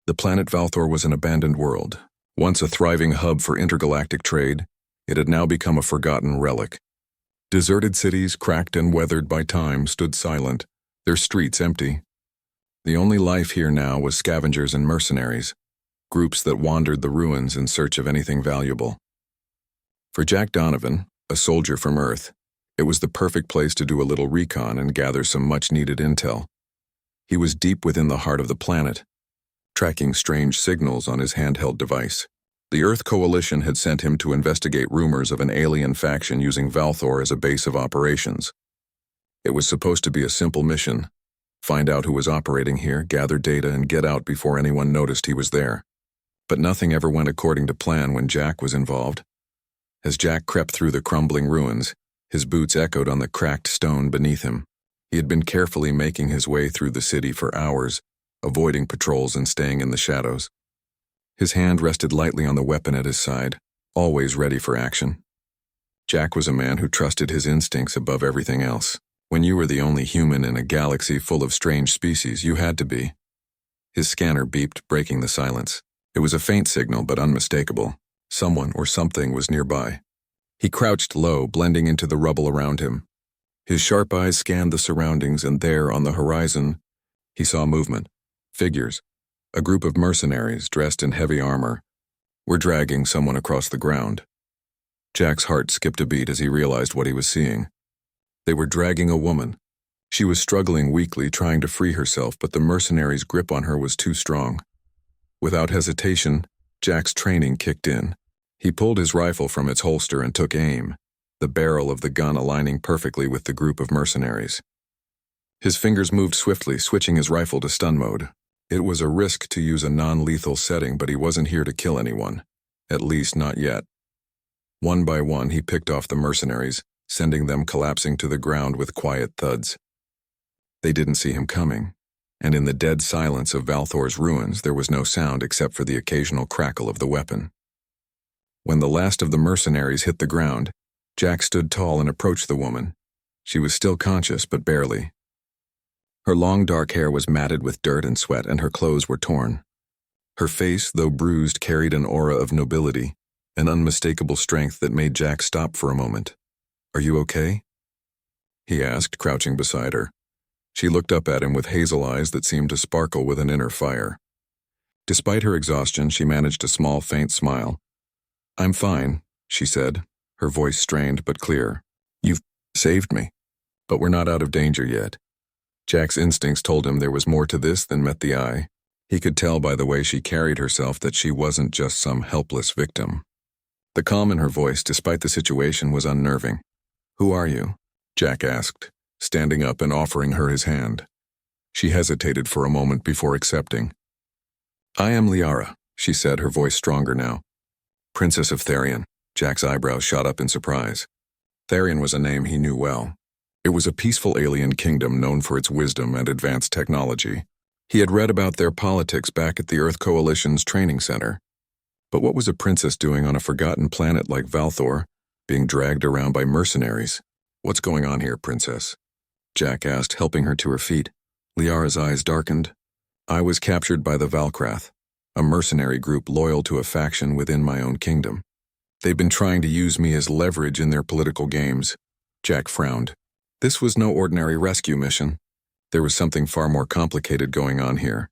The planet Valthor was an abandoned world. Once a thriving hub for intergalactic trade, it had now become a forgotten relic. Deserted cities, cracked and weathered by time, stood silent, their streets empty. The only life here now was scavengers and mercenaries, groups that wandered the ruins in search of anything valuable. For Jack Donovan, a soldier from Earth, it was the perfect place to do a little recon and gather some much-needed intel. He was deep within the heart of the planet, tracking strange signals on his handheld device. The Earth Coalition had sent him to investigate rumors of an alien faction using Valthor as a base of operations. It was supposed to be a simple mission: find out who was operating here, gather data, and get out before anyone noticed he was there. But nothing ever went according to plan when Jack was involved. As Jack crept through the crumbling ruins, his boots echoed on the cracked stone beneath him. He had been carefully making his way through the city for hours, avoiding patrols and staying in the shadows. His hand rested lightly on the weapon at his side, always ready for action. Jack was a man who trusted his instincts above everything else. When you were the only human in a galaxy full of strange species, you had to be. His scanner beeped, breaking the silence. It was a faint signal, but unmistakable. Someone or something was nearby. He crouched low, blending into the rubble around him. His sharp eyes scanned the surroundings, and there, on the horizon, he saw movement. Figures. A group of mercenaries, dressed in heavy armor, were dragging someone across the ground. Jack's heart skipped a beat as he realized what he was seeing. They were dragging a woman. She was struggling weakly, trying to free herself, but the mercenaries' grip on her was too strong. Without hesitation, Jack's training kicked in. He pulled his rifle from its holster and took aim, the barrel of the gun aligning perfectly with the group of mercenaries. His fingers moved swiftly, switching his rifle to stun mode. It was a risk to use a non-lethal setting, but he wasn't here to kill anyone. At least not yet. One by one, he picked off the mercenaries, sending them collapsing to the ground with quiet thuds. They didn't see him coming, and in the dead silence of Valthor's ruins, there was no sound except for the occasional crackle of the weapon. When the last of the mercenaries hit the ground, Jack stood tall and approached the woman. She was still conscious, but barely. Her long dark hair was matted with dirt and sweat, and her clothes were torn. Her face, though bruised, carried an aura of nobility, an unmistakable strength that made Jack stop for a moment. "Are you okay?" he asked, crouching beside her. She looked up at him with hazel eyes that seemed to sparkle with an inner fire. Despite her exhaustion, she managed a small, faint smile. "I'm fine," she said, her voice strained but clear. "You've saved me. But we're not out of danger yet." Jack's instincts told him there was more to this than met the eye. He could tell by the way she carried herself that she wasn't just some helpless victim. The calm in her voice, despite the situation, was unnerving. "Who are you?" Jack asked, standing up and offering her his hand. She hesitated for a moment before accepting. "I am Liara," she said, her voice stronger now. "Princess of Therion." Jack's eyebrows shot up in surprise. Therion was a name he knew well. It was a peaceful alien kingdom known for its wisdom and advanced technology. He had read about their politics back at the Earth Coalition's training center. But what was a princess doing on a forgotten planet like Valthor, being dragged around by mercenaries? "What's going on here, princess?" Jack asked, helping her to her feet. Liara's eyes darkened. "I was captured by the Valkrath, a mercenary group loyal to a faction within my own kingdom. They've been trying to use me as leverage in their political games." Jack frowned. This was no ordinary rescue mission. There was something far more complicated going on here.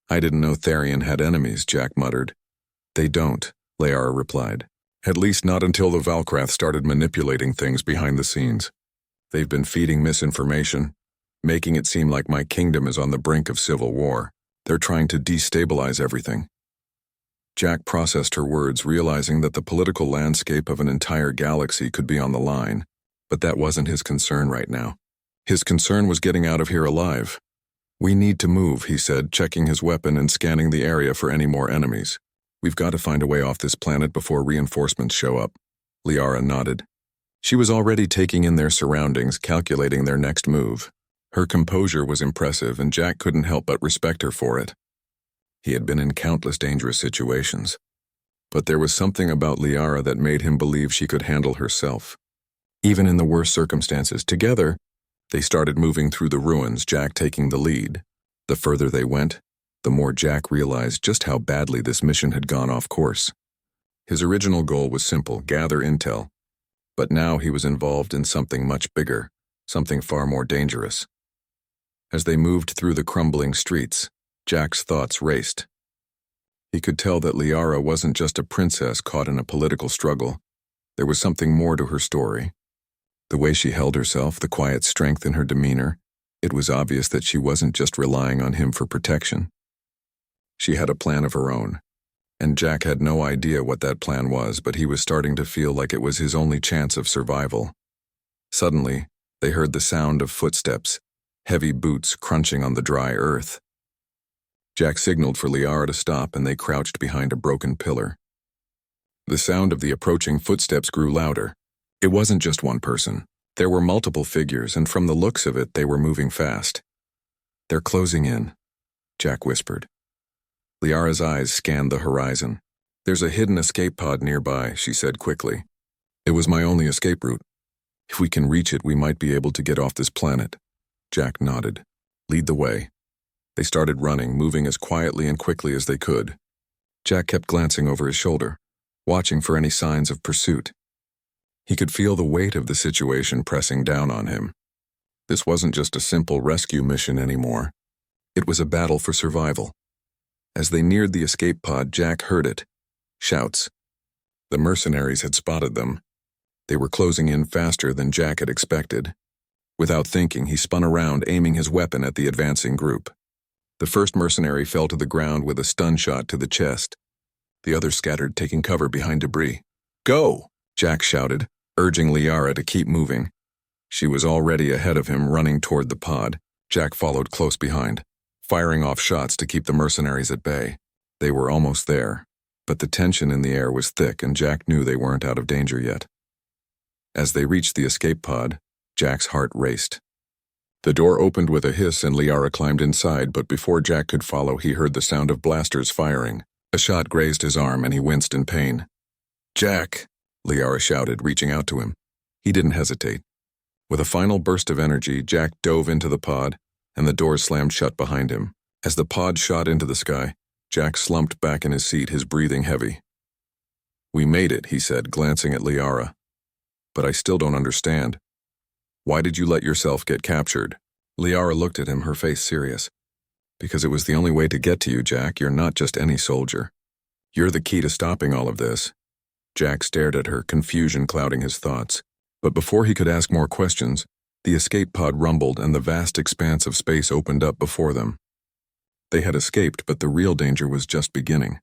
"I didn't know Therion had enemies," Jack muttered. "They don't," Liara replied. "At least not until the Valkrath started manipulating things behind the scenes. They've been feeding misinformation, making it seem like my kingdom is on the brink of civil war. They're trying to destabilize everything." Jack processed her words, realizing that the political landscape of an entire galaxy could be on the line. But that wasn't his concern right now. His concern was getting out of here alive. "We need to move," he said, checking his weapon and scanning the area for any more enemies. "We've got to find a way off this planet before reinforcements show up." Liara nodded. She was already taking in their surroundings, calculating their next move. Her composure was impressive, and Jack couldn't help but respect her for it. He had been in countless dangerous situations. But there was something about Liara that made him believe she could handle herself. Even in the worst circumstances, together, they started moving through the ruins, Jack taking the lead. The further they went, the more Jack realized just how badly this mission had gone off course. His original goal was simple: gather intel. But now he was involved in something much bigger, something far more dangerous. As they moved through the crumbling streets, Jack's thoughts raced. He could tell that Liara wasn't just a princess caught in a political struggle. There was something more to her story. The way she held herself, the quiet strength in her demeanor, it was obvious that she wasn't just relying on him for protection. She had a plan of her own, and Jack had no idea what that plan was, but he was starting to feel like it was his only chance of survival. Suddenly, they heard the sound of footsteps, heavy boots crunching on the dry earth. Jack signaled for Liara to stop, and they crouched behind a broken pillar. The sound of the approaching footsteps grew louder. It wasn't just one person. There were multiple figures, and from the looks of it, they were moving fast. "They're closing in," Jack whispered. Liara's eyes scanned the horizon. "There's a hidden escape pod nearby," she said quickly. "It was my only escape route. If we can reach it, we might be able to get off this planet." Jack nodded. "Lead the way." They started running, moving as quietly and quickly as they could. Jack kept glancing over his shoulder, watching for any signs of pursuit. He could feel the weight of the situation pressing down on him. This wasn't just a simple rescue mission anymore. It was a battle for survival. As they neared the escape pod, Jack heard it. Shouts. The mercenaries had spotted them. They were closing in faster than Jack had expected. Without thinking, he spun around, aiming his weapon at the advancing group. The first mercenary fell to the ground with a stun shot to the chest. The others scattered, taking cover behind debris. "Go!" Jack shouted, urging Liara to keep moving. She was already ahead of him, running toward the pod. Jack followed close behind, firing off shots to keep the mercenaries at bay. They were almost there, but the tension in the air was thick, and Jack knew they weren't out of danger yet. As they reached the escape pod, Jack's heart raced. The door opened with a hiss and Liara climbed inside, but before Jack could follow, he heard the sound of blasters firing. A shot grazed his arm and he winced in pain. "Jack!" Liara shouted, reaching out to him. He didn't hesitate. With a final burst of energy, Jack dove into the pod, and the door slammed shut behind him. As the pod shot into the sky, Jack slumped back in his seat, his breathing heavy. "We made it," he said, glancing at Liara. "But I still don't understand. Why did you let yourself get captured?" Liara looked at him, her face serious. "Because it was the only way to get to you, Jack. You're not just any soldier. You're the key to stopping all of this." Jack stared at her, confusion clouding his thoughts. But before he could ask more questions, the escape pod rumbled and the vast expanse of space opened up before them. They had escaped, but the real danger was just beginning.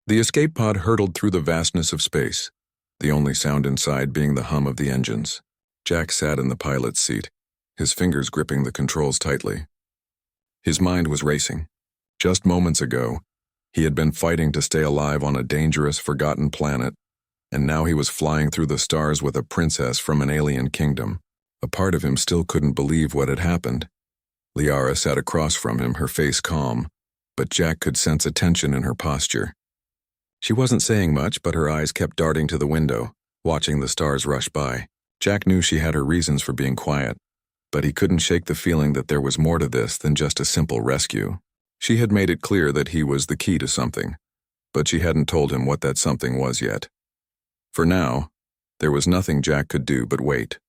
The escape pod hurtled through the vastness of space, the only sound inside being the hum of the engines. Jack sat in the pilot's seat, his fingers gripping the controls tightly. His mind was racing. Just moments ago, he had been fighting to stay alive on a dangerous, forgotten planet, and now he was flying through the stars with a princess from an alien kingdom. A part of him still couldn't believe what had happened. Liara sat across from him, her face calm, but Jack could sense a tension in her posture. She wasn't saying much, but her eyes kept darting to the window, watching the stars rush by. Jack knew she had her reasons for being quiet, but he couldn't shake the feeling that there was more to this than just a simple rescue. She had made it clear that he was the key to something, but she hadn't told him what that something was yet. For now, there was nothing Jack could do but wait.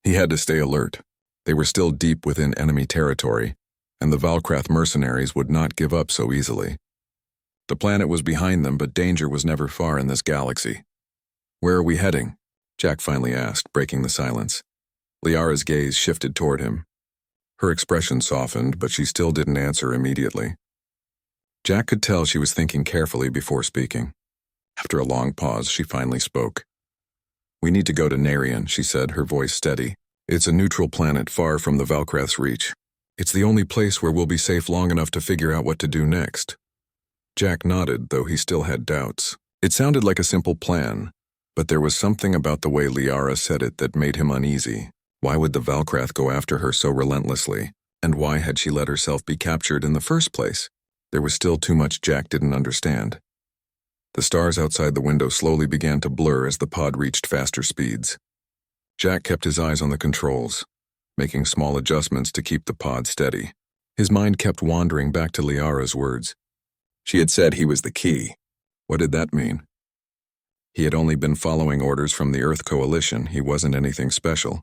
He had to stay alert. They were still deep within enemy territory, and the Valkrath mercenaries would not give up so easily. The planet was behind them, but danger was never far in this galaxy. "Where are we heading?" Jack finally asked, breaking the silence. Liara's gaze shifted toward him. Her expression softened, but she still didn't answer immediately. Jack could tell she was thinking carefully before speaking. After a long pause, she finally spoke. "We need to go to Narian," she said, her voice steady. "It's a neutral planet far from the Valkrath's reach. It's the only place where we'll be safe long enough to figure out what to do next." Jack nodded, though he still had doubts. It sounded like a simple plan, but there was something about the way Liara said it that made him uneasy. Why would the Valkrath go after her so relentlessly? And why had she let herself be captured in the first place? There was still too much Jack didn't understand. The stars outside the window slowly began to blur as the pod reached faster speeds. Jack kept his eyes on the controls, making small adjustments to keep the pod steady. His mind kept wandering back to Liara's words. She had said he was the key. What did that mean? He had only been following orders from the Earth Coalition. He wasn't anything special.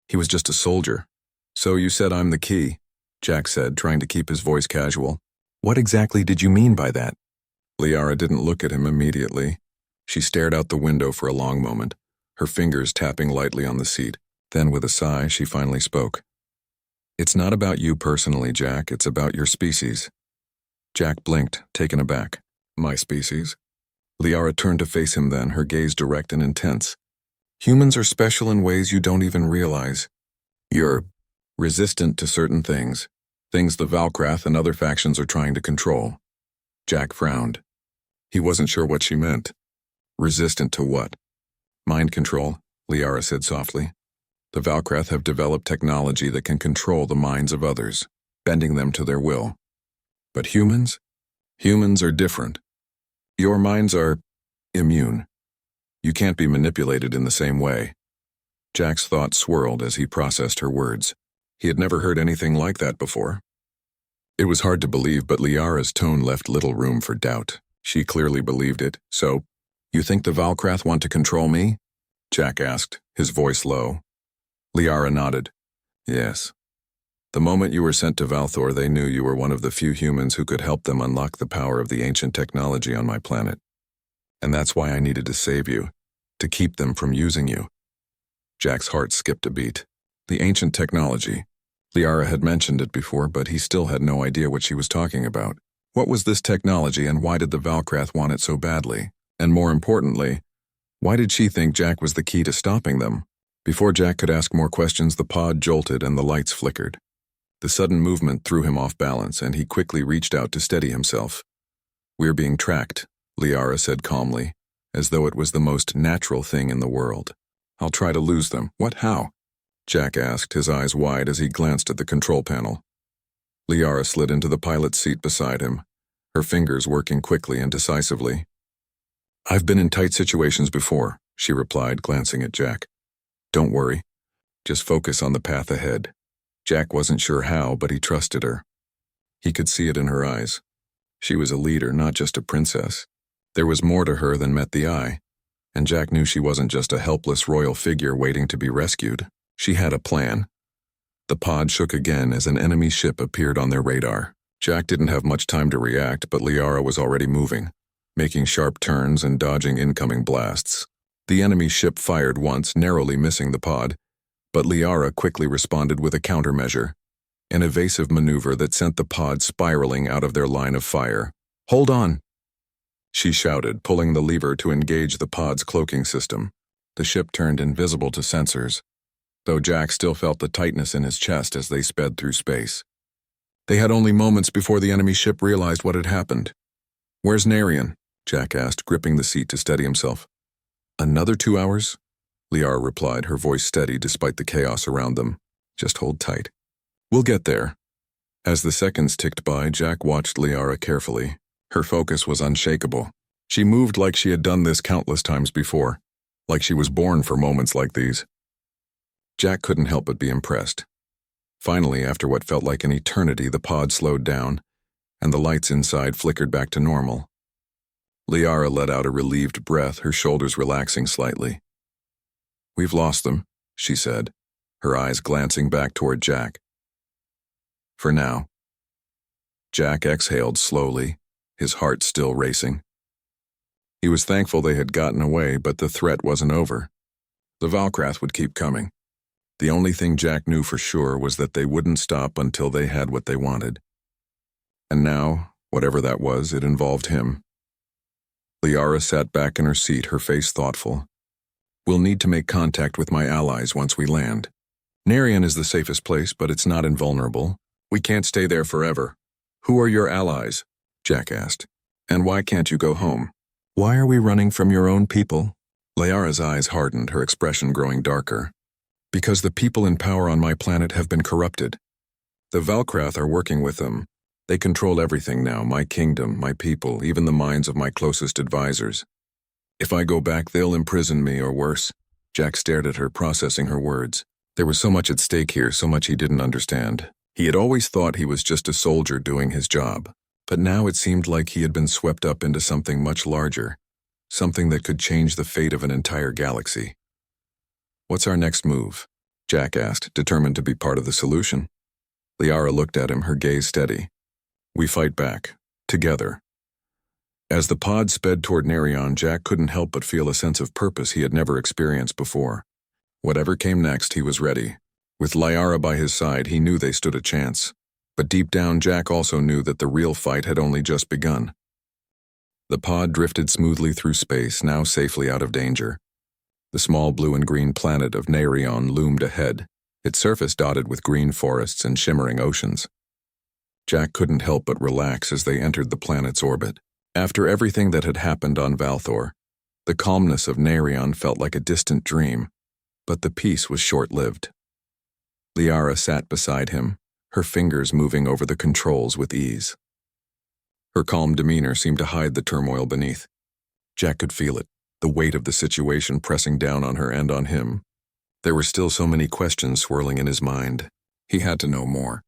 He was just a soldier. So you said I'm the key, Jack said, trying to keep his voice casual. What exactly did you mean by that? Liara didn't look at him immediately. She stared out the window for a long moment, her fingers tapping lightly on the seat. Then, with a sigh, she finally spoke. It's not about you personally, Jack. It's about your species. Jack blinked, taken aback. My species? Liara turned to face him then, her gaze direct and intense. Humans are special in ways you don't even realize. You're resistant to certain things the Valkrath and other factions are trying to control. Jack frowned. He wasn't sure what she meant. Resistant to what? Mind control, Liara said softly. The Valkrath have developed technology that can control the minds of others, bending them to their will. But humans? Humans are different. Your minds are immune. You can't be manipulated in the same way. Jack's thoughts swirled as he processed her words. He had never heard anything like that before. It was hard to believe, but Liara's tone left little room for doubt. She clearly believed it. So, you think the Valkrath want to control me? Jack asked, his voice low. Liara nodded. Yes. The moment you were sent to Valthor, they knew you were one of the few humans who could help them unlock the power of the ancient technology on my planet. And that's why I needed to save you, to keep them from using you. Jack's heart skipped a beat. The ancient technology. Liara had mentioned it before, but he still had no idea what she was talking about. What was this technology, and why did the Valkrath want it so badly? And more importantly, why did she think Jack was the key to stopping them? Before Jack could ask more questions, the pod jolted and the lights flickered. The sudden movement threw him off balance, and he quickly reached out to steady himself. We're being tracked, Liara said calmly, as though it was the most natural thing in the world. I'll try to lose them. What, how? Jack asked, his eyes wide as he glanced at the control panel. Liara slid into the pilot's seat beside him, her fingers working quickly and decisively. I've been in tight situations before, she replied, glancing at Jack. Don't worry. Just focus on the path ahead. Jack wasn't sure how, but he trusted her. He could see it in her eyes. She was a leader, not just a princess. There was more to her than met the eye, and Jack knew she wasn't just a helpless royal figure waiting to be rescued. She had a plan. The pod shook again as an enemy ship appeared on their radar. Jack didn't have much time to react, but Liara was already moving, making sharp turns and dodging incoming blasts. The enemy ship fired once, narrowly missing the pod, but Liara quickly responded with a countermeasure, an evasive maneuver that sent the pod spiraling out of their line of fire. Hold on! She shouted, pulling the lever to engage the pod's cloaking system. The ship turned invisible to sensors, though Jack still felt the tightness in his chest as they sped through space. They had only moments before the enemy ship realized what had happened. Where's Narian? Jack asked, gripping the seat to steady himself. Another 2 hours? Liara replied, her voice steady despite the chaos around them. Just hold tight. We'll get there. As the seconds ticked by, Jack watched Liara carefully. Her focus was unshakable. She moved like she had done this countless times before, like she was born for moments like these. Jack couldn't help but be impressed. Finally, after what felt like an eternity, the pod slowed down, and the lights inside flickered back to normal. Liara let out a relieved breath, her shoulders relaxing slightly. We've lost them, she said, her eyes glancing back toward Jack. For now. Jack exhaled slowly, his heart still racing. He was thankful they had gotten away, but the threat wasn't over. The Valkrath would keep coming. The only thing Jack knew for sure was that they wouldn't stop until they had what they wanted. And now, whatever that was, it involved him. Liara sat back in her seat, her face thoughtful. We'll need to make contact with my allies once we land. Narian is the safest place, but it's not invulnerable. We can't stay there forever. Who are your allies? Jack asked. And why can't you go home? Why are we running from your own people? Liara's eyes hardened, her expression growing darker. Because the people in power on my planet have been corrupted. The Valkrath are working with them. They control everything now, my kingdom, my people, even the minds of my closest advisors. If I go back, they'll imprison me or worse. Jack stared at her, processing her words. There was so much at stake here, so much he didn't understand. He had always thought he was just a soldier doing his job, but now it seemed like he had been swept up into something much larger, something that could change the fate of an entire galaxy. "What's our next move?" Jack asked, determined to be part of the solution. Liara looked at him, her gaze steady. "We fight back. Together." As the pod sped toward Nerion, Jack couldn't help but feel a sense of purpose he had never experienced before. Whatever came next, he was ready. With Liara by his side, he knew they stood a chance. But deep down, Jack also knew that the real fight had only just begun. The pod drifted smoothly through space, now safely out of danger. The small blue and green planet of Nerion loomed ahead, its surface dotted with green forests and shimmering oceans. Jack couldn't help but relax as they entered the planet's orbit. After everything that had happened on Valthor, the calmness of Nerion felt like a distant dream, but the peace was short-lived. Liara sat beside him, her fingers moving over the controls with ease. Her calm demeanor seemed to hide the turmoil beneath. Jack could feel it, the weight of the situation pressing down on her and on him. There were still so many questions swirling in his mind. He had to know more.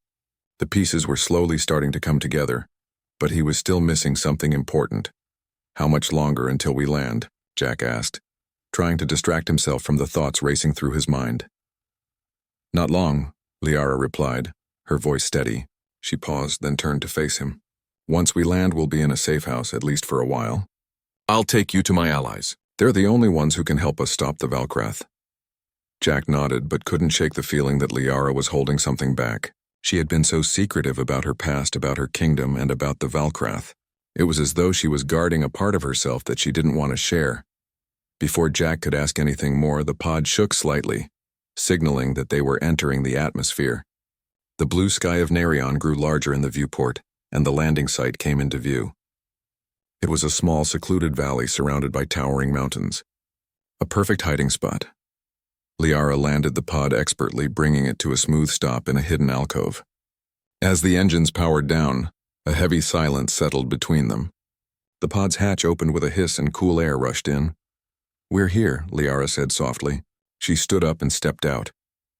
The pieces were slowly starting to come together, but he was still missing something important. "How much longer until we land?" Jack asked, trying to distract himself from the thoughts racing through his mind. "Not long," Liara replied, her voice steady. She paused, then turned to face him. "Once we land, we'll be in a safe house, at least for a while. I'll take you to my allies. They're the only ones who can help us stop the Valkrath." Jack nodded, but couldn't shake the feeling that Liara was holding something back. She had been so secretive about her past, about her kingdom, and about the Valkrath. It was as though she was guarding a part of herself that she didn't want to share. Before Jack could ask anything more, the pod shook slightly, signaling that they were entering the atmosphere. The blue sky of Nerion grew larger in the viewport, and the landing site came into view. It was a small, secluded valley surrounded by towering mountains. A perfect hiding spot. Liara landed the pod expertly, bringing it to a smooth stop in a hidden alcove. As the engines powered down, a heavy silence settled between them. The pod's hatch opened with a hiss and cool air rushed in. "We're here," Liara said softly. She stood up and stepped out,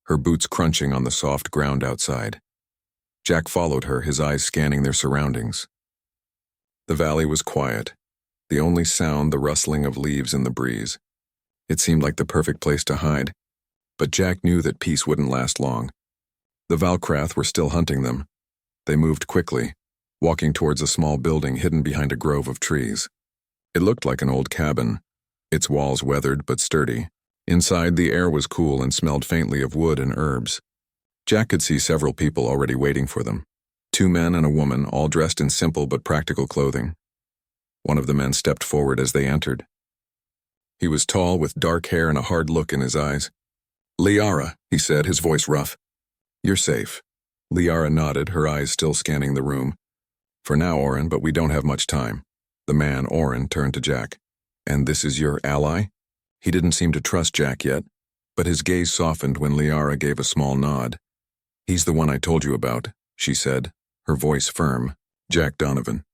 her boots crunching on the soft ground outside. Jack followed her, his eyes scanning their surroundings. The valley was quiet, the only sound the rustling of leaves in the breeze. It seemed like the perfect place to hide, but Jack knew that peace wouldn't last long. The Valkrath were still hunting them. They moved quickly, walking towards a small building hidden behind a grove of trees. It looked like an old cabin, its walls weathered but sturdy. Inside, the air was cool and smelled faintly of wood and herbs. Jack could see several people already waiting for them. 2 men and a woman, all dressed in simple but practical clothing. One of the men stepped forward as they entered. He was tall, with dark hair and a hard look in his eyes. "Liara," he said, his voice rough. "You're safe." Liara nodded, her eyes still scanning the room. "For now, Orin, but we don't have much time." The man, Orin, turned to Jack. "And this is your ally?" He didn't seem to trust Jack yet, but his gaze softened when Liara gave a small nod. "He's the one I told you about," she said, her voice firm. "Jack Donovan.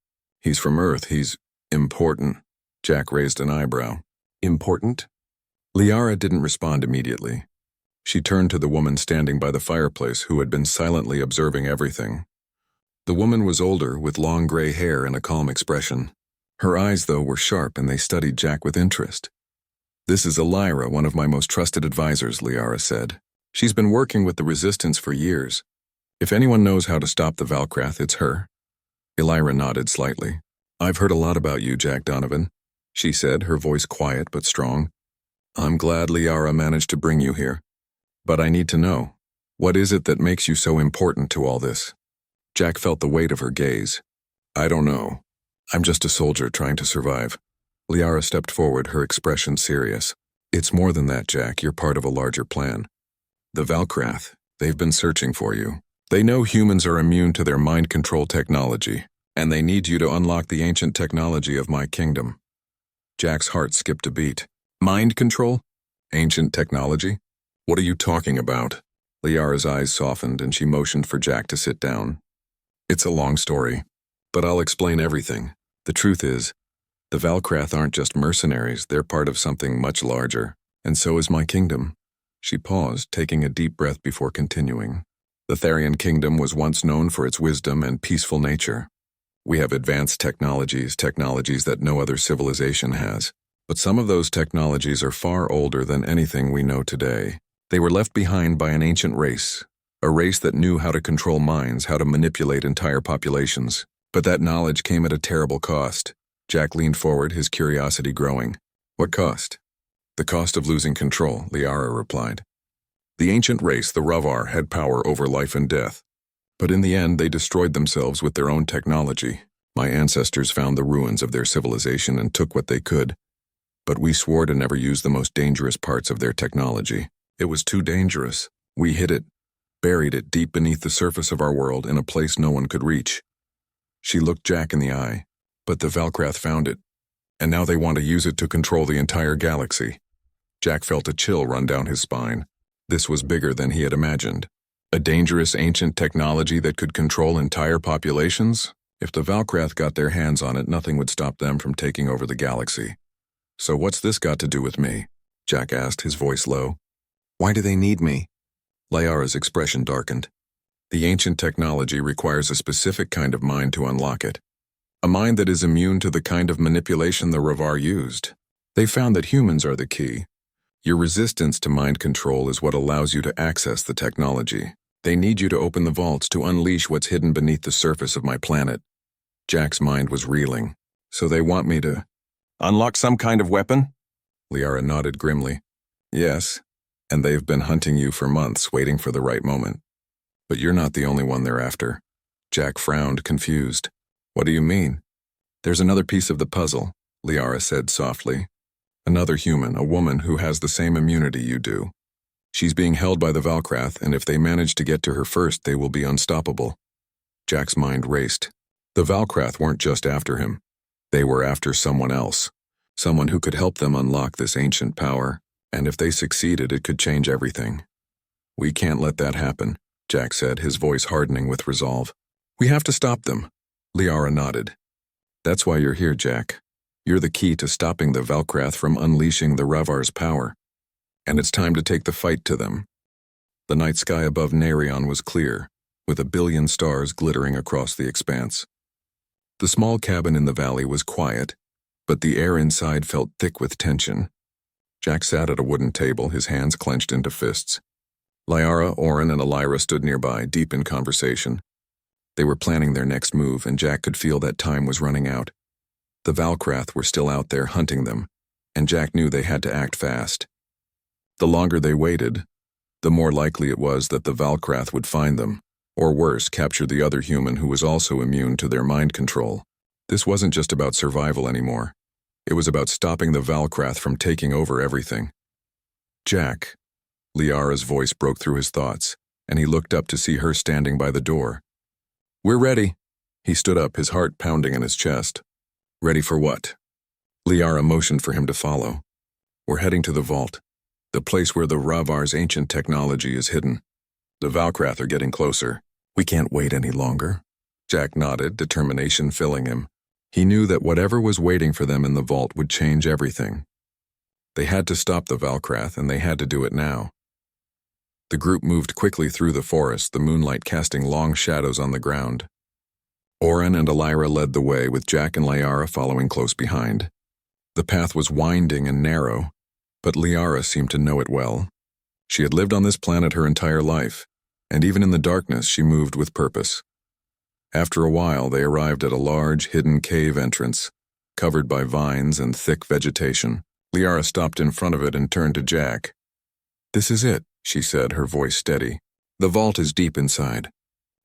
He's from Earth. He's important." Jack raised an eyebrow. "Important?" Liara didn't respond immediately. She turned to the woman standing by the fireplace, who had been silently observing everything. The woman was older, with long gray hair and a calm expression. Her eyes, though, were sharp, and they studied Jack with interest. "This is Elira, one of my most trusted advisors," Liara said. "She's been working with the Resistance for years. If anyone knows how to stop the Valkrath, it's her." Elira nodded slightly. "I've heard a lot about you, Jack Donovan," she said, her voice quiet but strong. "I'm glad Liara managed to bring you here. But I need to know, what is it that makes you so important to all this?" Jack felt the weight of her gaze. "I don't know. I'm just a soldier trying to survive." Liara stepped forward, her expression serious. "It's more than that, Jack. You're part of a larger plan. The Valkrath, they've been searching for you. They know humans are immune to their mind control technology, and they need you to unlock the ancient technology of my kingdom." Jack's heart skipped a beat. "Mind control? Ancient technology? What are you talking about?" Liara's eyes softened, and she motioned for Jack to sit down. "It's a long story, but I'll explain everything. The truth is, the Valkrath aren't just mercenaries, they're part of something much larger, and so is my kingdom." She paused, taking a deep breath before continuing. The Therian kingdom was once known for its wisdom and peaceful nature. We have advanced technologies that no other civilization has. But some of those technologies are far older than anything we know today. They were left behind by an ancient race, a race that knew how to control minds, how to manipulate entire populations. But that knowledge came at a terrible cost. Jack leaned forward, his curiosity growing. What cost? The cost of losing control, Liara replied. The ancient race, the Ravar, had power over life and death. But in the end, they destroyed themselves with their own technology. My ancestors found the ruins of their civilization and took what they could. But we swore to never use the most dangerous parts of their technology. It was too dangerous. We hid it, buried it deep beneath the surface of our world in a place no one could reach. She looked Jack in the eye. But the Valkrath found it, and now they want to use it to control the entire galaxy. Jack felt a chill run down his spine. This was bigger than he had imagined. A dangerous ancient technology that could control entire populations? If the Valkrath got their hands on it, nothing would stop them from taking over the galaxy. So what's this got to do with me? Jack asked, his voice low. Why do they need me? Liara's expression darkened. The ancient technology requires a specific kind of mind to unlock it. A mind that is immune to the kind of manipulation the Ravar used. They found that humans are the key. Your resistance to mind control is what allows you to access the technology. They need you to open the vaults to unleash what's hidden beneath the surface of my planet. Jack's mind was reeling. So they want me to unlock some kind of weapon? Liara nodded grimly. Yes, and they've been hunting you for months, waiting for the right moment. But you're not the only one they're after. Jack frowned, confused. What do you mean? There's another piece of the puzzle, Liara said softly. Another human, a woman who has the same immunity you do. She's being held by the Valkrath, and if they manage to get to her first, they will be unstoppable. Jack's mind raced. The Valkrath weren't just after him. They were after someone else. Someone who could help them unlock this ancient power, and if they succeeded, it could change everything. We can't let that happen, Jack said, his voice hardening with resolve. We have to stop them. Liara nodded. That's why you're here, Jack. You're the key to stopping the Valkrath from unleashing the Ravar's power. And it's time to take the fight to them. The night sky above Narion was clear, with 1 billion stars glittering across the expanse. The small cabin in the valley was quiet, but the air inside felt thick with tension. Jack sat at a wooden table, his hands clenched into fists. Liara, Oren, and Elira stood nearby, deep in conversation. They were planning their next move, and Jack could feel that time was running out. The Valkrath were still out there hunting them, and Jack knew they had to act fast. The longer they waited, the more likely it was that the Valkrath would find them, or worse, capture the other human who was also immune to their mind control. This wasn't just about survival anymore. It was about stopping the Valkrath from taking over everything. Jack. Liara's voice broke through his thoughts, and he looked up to see her standing by the door. We're ready. He stood up, his heart pounding in his chest. Ready for what? Liara motioned for him to follow. We're heading to the vault, the place where the Ravar's ancient technology is hidden. The Valkrath are getting closer. We can't wait any longer. Jack nodded, determination filling him. He knew that whatever was waiting for them in the vault would change everything. They had to stop the Valkrath, and they had to do it now. The group moved quickly through the forest, the moonlight casting long shadows on the ground. Oren and Elira led the way, with Jack and Liara following close behind. The path was winding and narrow, but Liara seemed to know it well. She had lived on this planet her entire life, and even in the darkness she moved with purpose. After a while, they arrived at a large, hidden cave entrance, covered by vines and thick vegetation. Liara stopped in front of it and turned to Jack. This is it, she said, her voice steady. The vault is deep inside,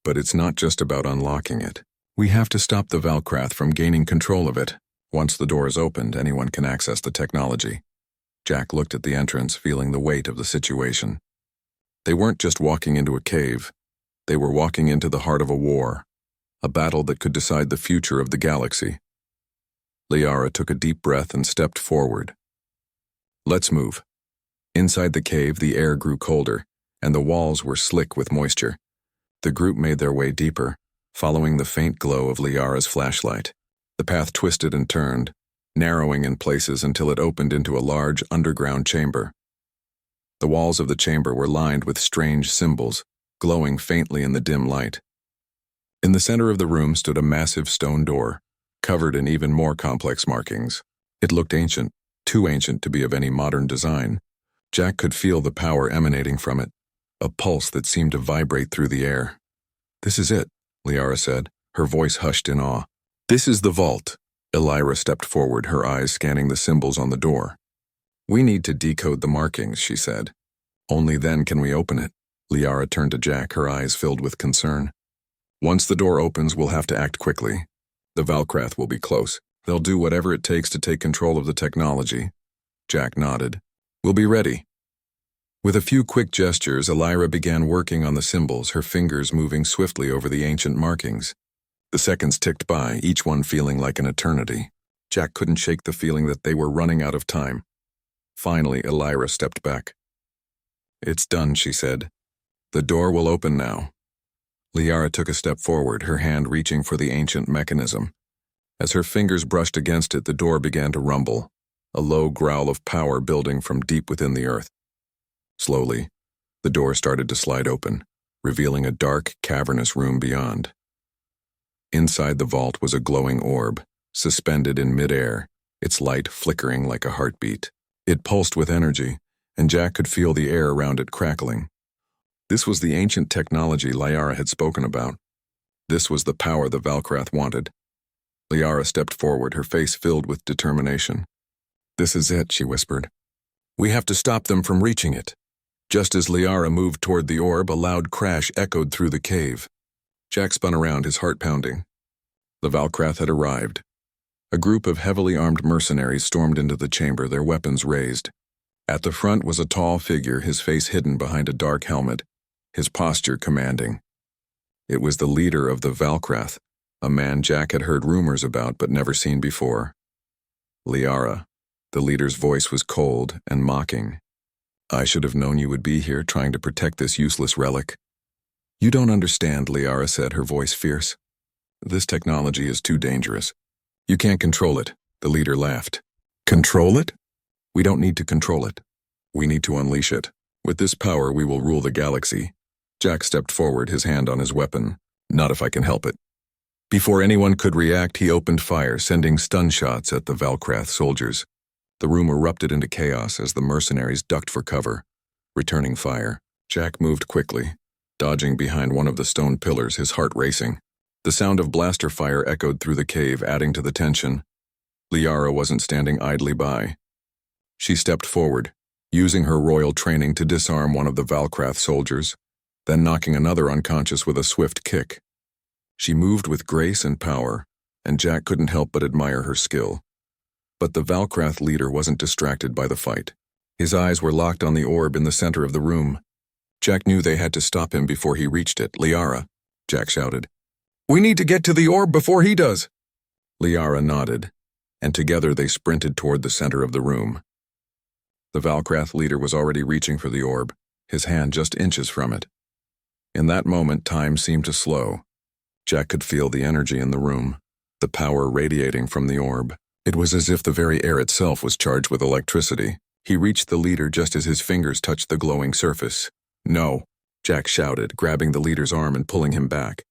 but it's not just about unlocking it. We have to stop the Valkrath from gaining control of it. Once the door is opened, anyone can access the technology. Jack looked at the entrance, feeling the weight of the situation. They weren't just walking into a cave. They were walking into the heart of a war, a battle that could decide the future of the galaxy. Liara took a deep breath and stepped forward. Let's move. Inside the cave, the air grew colder, and the walls were slick with moisture. The group made their way deeper, following the faint glow of Liara's flashlight. The path twisted and turned, narrowing in places until it opened into a large underground chamber. The walls of the chamber were lined with strange symbols, glowing faintly in the dim light. In the center of the room stood a massive stone door, covered in even more complex markings. It looked ancient, too ancient to be of any modern design. Jack could feel the power emanating from it, a pulse that seemed to vibrate through the air. "This is it," Liara said, her voice hushed in awe. "This is the vault." Elira stepped forward, her eyes scanning the symbols on the door. "We need to decode the markings," she said. "Only then can we open it." Liara turned to Jack, her eyes filled with concern. "Once the door opens, we'll have to act quickly. The Valkrath will be close. They'll do whatever it takes to take control of the technology." Jack nodded. "We'll be ready." With a few quick gestures, Elira began working on the symbols, her fingers moving swiftly over the ancient markings. The seconds ticked by, each one feeling like an eternity. Jack couldn't shake the feeling that they were running out of time. Finally, Elira stepped back. "It's done," she said. "The door will open now." Liara took a step forward, her hand reaching for the ancient mechanism. As her fingers brushed against it, the door began to rumble, a low growl of power building from deep within the earth. Slowly, the door started to slide open, revealing a dark, cavernous room beyond. Inside the vault was a glowing orb, suspended in midair, its light flickering like a heartbeat. It pulsed with energy, and Jack could feel the air around it crackling. This was the ancient technology Liara had spoken about. This was the power the Valkrath wanted. Liara stepped forward, her face filled with determination. "This is it," she whispered. "We have to stop them from reaching it." Just as Liara moved toward the orb, a loud crash echoed through the cave. Jack spun around, his heart pounding. The Valkrath had arrived. A group of heavily armed mercenaries stormed into the chamber, their weapons raised. At the front was a tall figure, his face hidden behind a dark helmet, his posture commanding. It was the leader of the Valkrath, a man Jack had heard rumors about but never seen before. Liara. The leader's voice was cold and mocking. "I should have known you would be here, trying to protect this useless relic." "You don't understand," Liara said, her voice fierce. "This technology is too dangerous. You can't control it," the leader laughed. "Control it? We don't need to control it. We need to unleash it. With this power, we will rule the galaxy." Jack stepped forward, his hand on his weapon. "Not if I can help it." Before anyone could react, he opened fire, sending stun shots at the Valkrath soldiers. The room erupted into chaos as the mercenaries ducked for cover, returning fire. Jack moved quickly, dodging behind one of the stone pillars, his heart racing. The sound of blaster fire echoed through the cave, adding to the tension. Liara wasn't standing idly by. She stepped forward, using her royal training to disarm one of the Valkrath soldiers, then knocking another unconscious with a swift kick. She moved with grace and power, and Jack couldn't help but admire her skill. But the Valkrath leader wasn't distracted by the fight. His eyes were locked on the orb in the center of the room. Jack knew they had to stop him before he reached it. "Liara," Jack shouted. "We need to get to the orb before he does." Liara nodded, and together they sprinted toward the center of the room. The Valkrath leader was already reaching for the orb, his hand just inches from it. In that moment, time seemed to slow. Jack could feel the energy in the room, the power radiating from the orb. It was as if the very air itself was charged with electricity. He reached the leader just as his fingers touched the glowing surface. "No," Jack shouted, grabbing the leader's arm and pulling him back.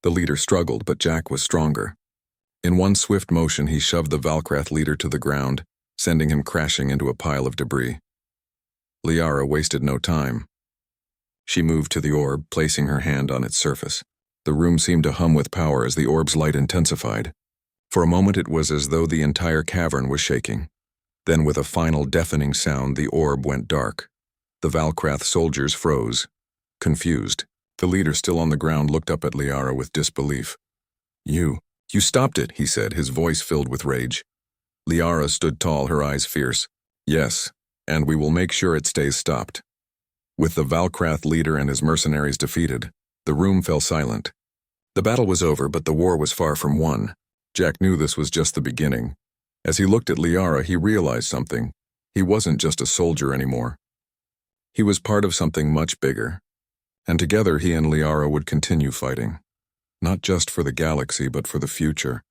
The leader struggled, but Jack was stronger. In one swift motion, he shoved the Valkrath leader to the ground, sending him crashing into a pile of debris. Liara wasted no time. She moved to the orb, placing her hand on its surface. The room seemed to hum with power as the orb's light intensified. For a moment it was as though the entire cavern was shaking. Then with a final deafening sound, the orb went dark. The Valkrath soldiers froze, confused. The leader, still on the ground, looked up at Liara with disbelief. You stopped it," he said, his voice filled with rage. Liara stood tall, her eyes fierce. "Yes, and we will make sure it stays stopped." With the Valkrath leader and his mercenaries defeated, the room fell silent. The battle was over, but the war was far from won. Jack knew this was just the beginning. As he looked at Liara, he realized something. He wasn't just a soldier anymore. He was part of something much bigger. And together he and Liara would continue fighting. Not just for the galaxy, but for the future.